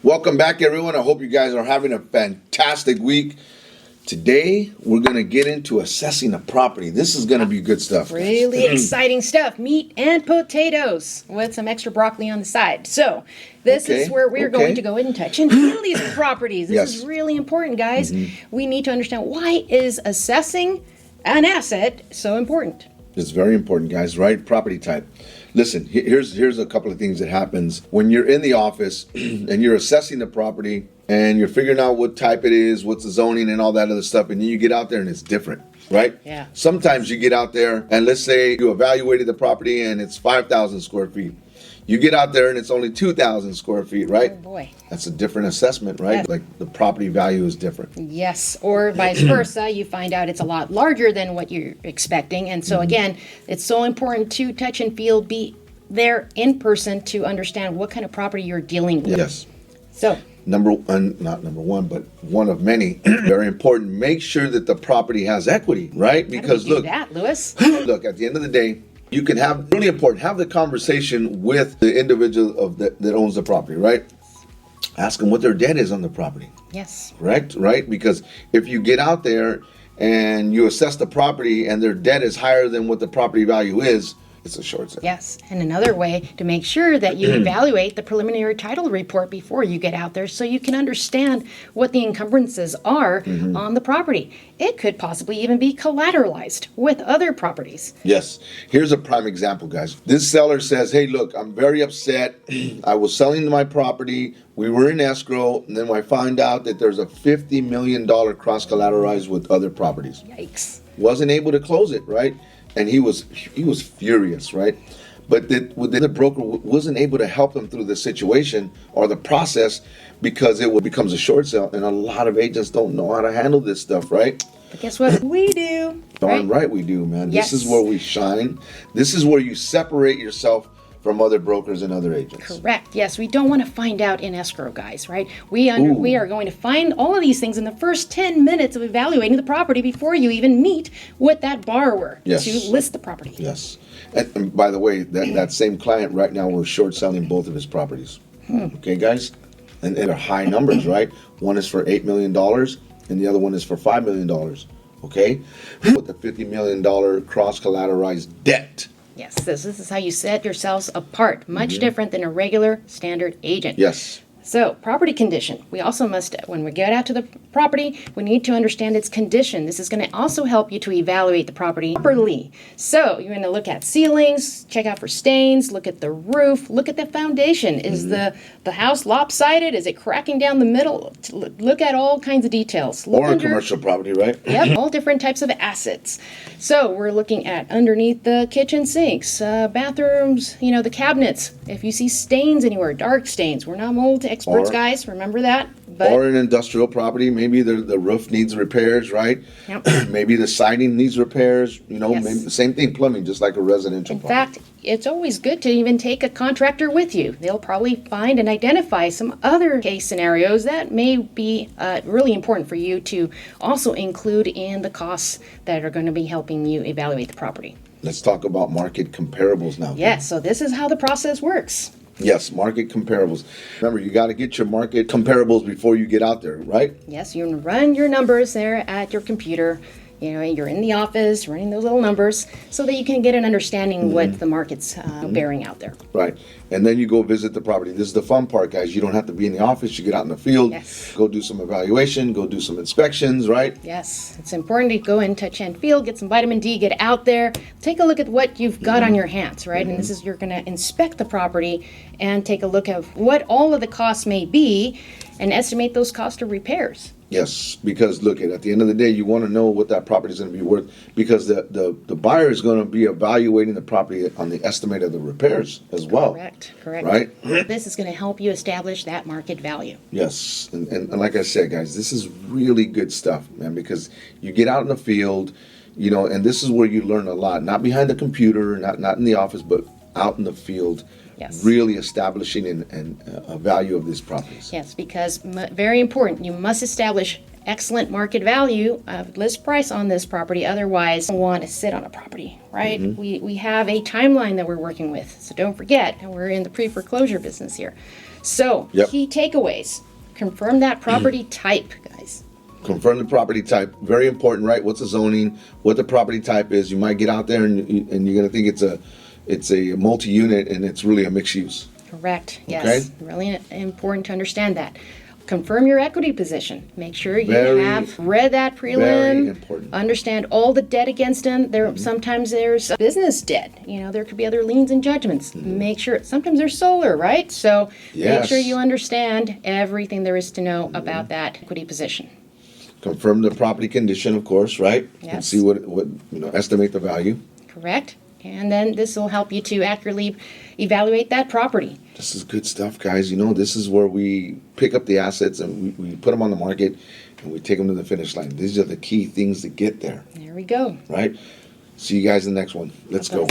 Welcome back, everyone. I hope you guys are having a fantastic week. Today, we're going to get into assessing a property. This is going to be good stuff. Really exciting stuff. Meat and potatoes with some extra broccoli on the side. So, this is where we're going to go in and touch and feel these properties. This is really important, guys. We need to understand, why is assessing an asset so important? It's very important, guys, right? Property type. Listen, here's a couple of things that happens when you're in the office and you're assessing the property and you're figuring out what type it is, what's the zoning and all that other stuff, and then you get out there and it's different, right? Yeah. Sometimes you get out there and let's say you evaluated the property and it's 5,000 square feet. You get out there and it's only 2,000 square feet, right? Oh boy. That's a different assessment, right? Yes. Like the property value is different. Yes, or vice versa. You find out it's a lot larger than what you're expecting. And so again, it's so important to touch and feel, be there in person to understand what kind of property you're dealing with. Yes. So not number one, but one of many, very important. Make sure that the property has equity, right? Because how do we do that, Louis? Look, at the end of the day, you can have, really important, have the conversation with the individual that owns the property, right? Ask them what their debt is on the property. Yes. Correct, right? Because if you get out there and you assess the property and their debt is higher than what the property value is, it's a short sale. Yes, and another way to make sure that you evaluate the preliminary title report before you get out there so you can understand what the encumbrances are on the property. It could possibly even be collateralized with other properties. Yes. Here's a prime example, guys. This seller says, hey, look, I'm very upset. I was selling my property. We were in escrow, and then I find out that there's a $50 million cross-collateralized with other properties. Yikes. Wasn't able to close it, right? And he was furious, right? But the broker wasn't able to help him through the situation or the process because it becomes a short sale, and a lot of agents don't know how to handle this stuff, right? But guess what? We do. Darn right we do, man. Yes. This is where we shine. This is where you separate yourself from other brokers and other agents. Correct. Yes, we don't want to find out in escrow, guys, right? We are going to find all of these things in the first 10 minutes of evaluating the property before you even meet with that borrower to list the property. Yes. And by the way, that same client right now, we're short selling both of his properties. Okay, guys? And they're high numbers, right? One is for $8 million and the other one is for $5 million. Okay? With the $50 million cross-collateralized debt. Yes, this is how you set yourselves apart. Much different than a regular standard agent. Yes. So, property condition. We also must, when we get out to the property, we need to understand its condition. This is going to also help you to evaluate the property properly. So, you're going to look at ceilings, check out for stains, look at the roof, look at the foundation. Is the house lopsided? Is it cracking down the middle? Look at all kinds of details. Look or a commercial property, right? Yep, all different types of assets. So, we're looking at underneath the kitchen sinks, bathrooms, the cabinets. If you see stains anywhere, dark stains, we're not mold experts, guys, remember that. But, or an industrial property, maybe the roof needs repairs, right? Yep. Maybe the siding needs repairs, maybe the same thing, plumbing, just like a residential property. In fact, it's always good to even take a contractor with you. They'll probably find and identify some other case scenarios that may be really important for you to also include in the costs that are going to be helping you evaluate the property. Let's talk about market comparables now. Yes, so this is how the process works. Yes, market comparables. Remember, you got to get your market comparables before you get out there, right? Yes, you run your numbers there at your computer. You're in the office running those little numbers so that you can get an understanding what the market's bearing out there. Right. And then you go visit the property. This is the fun part, guys. You don't have to be in the office. You get out in the field, go do some evaluation, go do some inspections, right? Yes. It's important to go in, touch and feel, get some vitamin D, get out there, take a look at what you've got on your hands, right? And this is, you're going to inspect the property and take a look at what all of the costs may be and estimate those costs of repairs. Yes, because look, at the end of the day, you want to know what that property is going to be worth, because the buyer is going to be evaluating the property on the estimate of the repairs as well. Correct. Right? This is going to help you establish that market value. Yes, and like I said, guys, this is really good stuff, man, because you get out in the field, and this is where you learn a lot, not behind the computer, not in the office, but out in the field. Yes. Really establishing a value of these properties. Yes, because very important, you must establish excellent market value, list price on this property. Otherwise, you don't want to sit on a property, right? We have a timeline that we're working with, so don't forget, we're in the pre-foreclosure business here. So, Yep. key takeaways. Confirm that property type, guys. Confirm the property type. Very important, right? What's the zoning? What the property type is. You might get out there and you're gonna think it's a multi-unit and it's really a mixed use. Correct. Yes. Okay. Really important to understand that. Confirm your equity position. Make sure you Very, have read that prelim. very important. Understand all the debt against them. Sometimes there's business debt. There could be other liens and judgments. Make sure. Sometimes there's solar, right? So make Yes. sure you understand everything there is to know about that equity position. Confirm the property condition, of course, right? And Yes. see what estimate the value. Correct. And then this will help you to accurately evaluate that property. This is good stuff, guys. This is where we pick up the assets and we put them on the market and we take them to the finish line. These are the key things to get there, There we go. right? See you guys in the next one. Let's go.